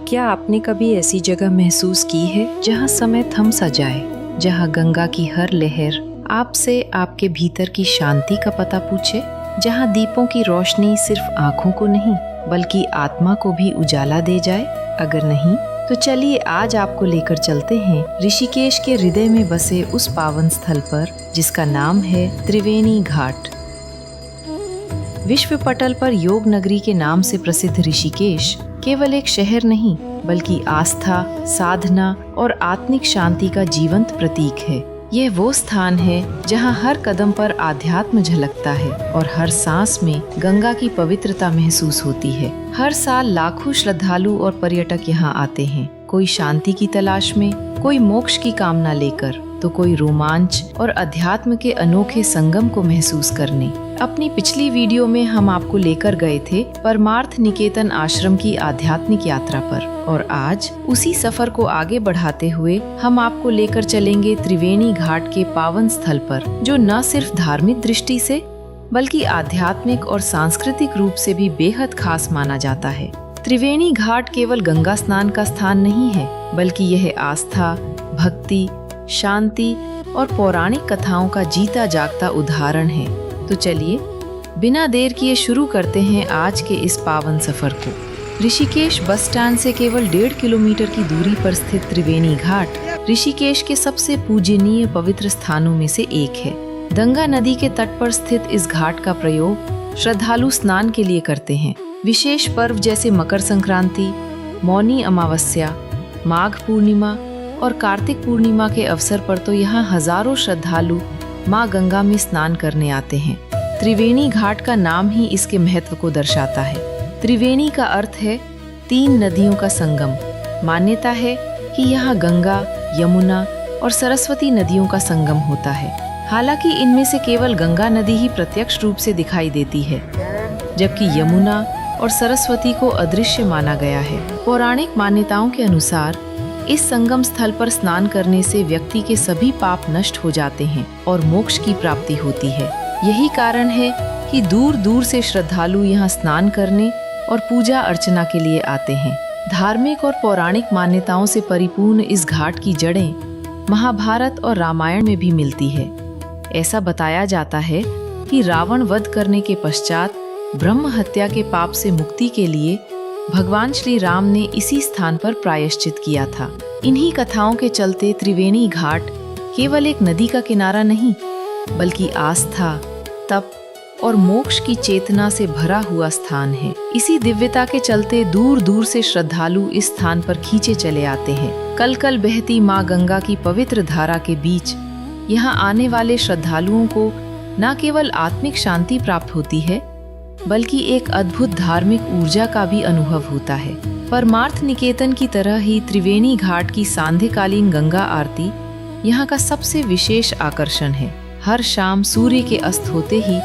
क्या आपने कभी ऐसी जगह महसूस की है जहाँ समय थम सा जाए, जहाँ गंगा की हर लहर आपसे आपके भीतर की शांति का पता पूछे, जहाँ दीपों की रोशनी सिर्फ आँखों को नहीं बल्कि आत्मा को भी उजाला दे जाए? अगर नहीं तो चलिए आज आपको लेकर चलते हैं ऋषिकेश के हृदय में बसे उस पावन स्थल पर जिसका नाम है त्रिवेणी घाट। विश्व पटल पर योग नगरी के नाम से प्रसिद्ध ऋषिकेश केवल एक शहर नहीं बल्कि आस्था, साधना और आत्मिक शांति का जीवंत प्रतीक है। यह वो स्थान है जहां हर कदम पर आध्यात्म झलकता है और हर सांस में गंगा की पवित्रता महसूस होती है। हर साल लाखों श्रद्धालु और पर्यटक यहां आते हैं, कोई शांति की तलाश में, कोई मोक्ष की कामना लेकर, तो कोई रोमांच और अध्यात्म के अनोखे संगम को महसूस करने। अपनी पिछली वीडियो में हम आपको लेकर गए थे परमार्थ निकेतन आश्रम की आध्यात्मिक यात्रा पर, और आज उसी सफर को आगे बढ़ाते हुए हम आपको लेकर चलेंगे त्रिवेणी घाट के पावन स्थल पर, जो न सिर्फ धार्मिक दृष्टि से बल्कि आध्यात्मिक और सांस्कृतिक रूप से भी बेहद खास माना जाता है। त्रिवेणी घाट केवल गंगा स्नान का स्थान नहीं है, बल्कि यह आस्था, भक्ति, शांति और पौराणिक कथाओं का जीता जागता उदाहरण है। तो चलिए बिना देर किए शुरू करते हैं आज के इस पावन सफर को। ऋषिकेश बस स्टैंड से केवल 1.5 किलोमीटर की दूरी पर स्थित त्रिवेणी घाट ऋषिकेश के सबसे पूजनीय पवित्र स्थानों में से एक है। गंगा नदी के तट पर स्थित इस घाट का प्रयोग श्रद्धालु स्नान के लिए करते हैं। विशेष पर्व जैसे मकर संक्रांति, मौनी अमावस्या, माघ पूर्णिमा और कार्तिक पूर्णिमा के अवसर पर तो यहाँ हजारों श्रद्धालु माँ गंगा में स्नान करने आते हैं। त्रिवेणी घाट का नाम ही इसके महत्व को दर्शाता है। त्रिवेणी का अर्थ है 3 नदियों का संगम। मान्यता है कि यहाँ गंगा, यमुना और सरस्वती नदियों का संगम होता है। हालांकि इनमें से केवल गंगा नदी ही प्रत्यक्ष रूप से दिखाई देती है, जबकि यमुना और सरस्वती को अदृश्य माना गया है। पौराणिक मान्यताओं के अनुसार इस संगम स्थल पर स्नान करने से व्यक्ति के सभी पाप नष्ट हो जाते हैं और मोक्ष की प्राप्ति होती है। यही कारण है कि दूर दूर से श्रद्धालु यहाँ स्नान करने और पूजा अर्चना के लिए आते हैं। धार्मिक और पौराणिक मान्यताओं से परिपूर्ण इस घाट की जड़ें महाभारत और रामायण में भी मिलती है। ऐसा बताया जाता है कि रावण वध करने के पश्चात ब्रह्म हत्या के पाप से मुक्ति के लिए भगवान श्री राम ने इसी स्थान पर प्रायश्चित किया था। इन्हीं कथाओं के चलते त्रिवेणी घाट केवल एक नदी का किनारा नहीं बल्कि आस्था, तप और मोक्ष की चेतना से भरा हुआ स्थान है। इसी दिव्यता के चलते दूर दूर से श्रद्धालु इस स्थान पर खींचे चले आते हैं। कल कल बहती माँ गंगा की पवित्र धारा के बीच यहाँ आने वाले श्रद्धालुओं को न केवल आत्मिक शांति प्राप्त होती है बल्कि एक अद्भुत धार्मिक ऊर्जा का भी अनुभव होता है। परमार्थ निकेतन की तरह ही त्रिवेणी घाट की सांध्यकालीन गंगा आरती यहाँ का सबसे विशेष आकर्षण है। हर शाम सूर्य के अस्त होते ही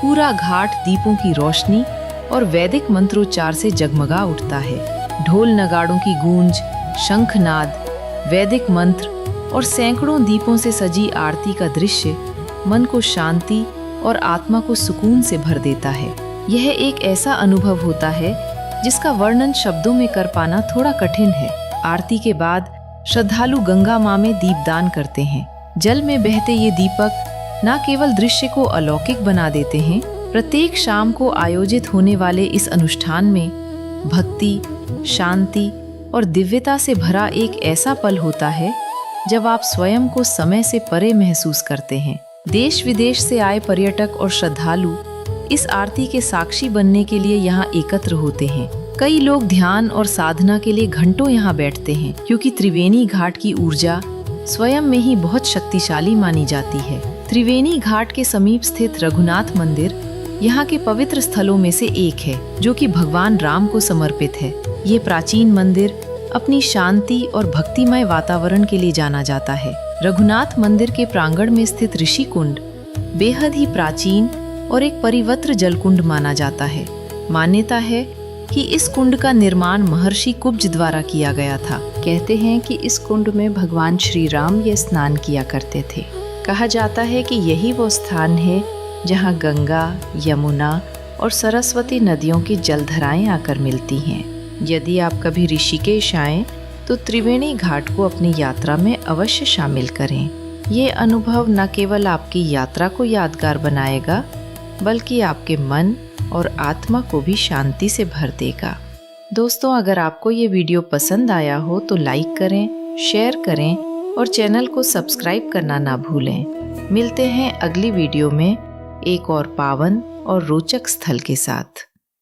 पूरा घाट दीपों की रोशनी और वैदिक मंत्रोच्चार से जगमगा उठता है। ढोल नगाड़ों की गूंज, शंखनाद, वैदिक मंत्र और सैकड़ों दीपों से सजी आरती का दृश्य मन को शांति और आत्मा को सुकून से भर देता है। यह एक ऐसा अनुभव होता है जिसका वर्णन शब्दों में कर पाना थोड़ा कठिन है। आरती के बाद श्रद्धालु गंगा मां में दीपदान करते हैं। जल में बहते ये दीपक न केवल दृश्य को अलौकिक बना देते हैं, प्रत्येक शाम को आयोजित होने वाले इस अनुष्ठान में भक्ति, शांति और दिव्यता से भरा एक ऐसा पल होता है जब आप स्वयं को समय से परे महसूस करते हैं। देश विदेश से आए पर्यटक और श्रद्धालु इस आरती के साक्षी बनने के लिए यहाँ एकत्र होते हैं। कई लोग ध्यान और साधना के लिए घंटों यहाँ बैठते हैं, क्योंकि त्रिवेणी घाट की ऊर्जा स्वयं में ही बहुत शक्तिशाली मानी जाती है। त्रिवेणी घाट के समीप स्थित रघुनाथ मंदिर यहाँ के पवित्र स्थलों में से एक है, जो कि भगवान राम को समर्पित है। ये प्राचीन मंदिर अपनी शांति और भक्तिमय वातावरण के लिए जाना जाता है। रघुनाथ मंदिर के प्रांगण में स्थित ऋषि कुंड बेहद ही प्राचीन और एक परिवत्र जलकुंड माना जाता है। मान्यता है कि इस कुंड का निर्माण महर्षि कुब्ज द्वारा किया गया था। कहते हैं कि इस कुंड में भगवान श्री राम ये स्नान किया करते थे। कहा जाता है कि यही वो स्थान है जहाँ गंगा, यमुना और सरस्वती नदियों की जलधाराएं आकर मिलती हैं। यदि आप कभी ऋषिकेश आएं तो त्रिवेणी घाट को अपनी यात्रा में अवश्य शामिल करें। ये अनुभव न केवल आपकी यात्रा को यादगार बनाएगा बल्कि आपके मन और आत्मा को भी शांति से भर देगा। दोस्तों, अगर आपको ये वीडियो पसंद आया हो तो लाइक करें, शेयर करें और चैनल को सब्सक्राइब करना ना भूलें। मिलते हैं अगली वीडियो में एक और पावन और रोचक स्थल के साथ।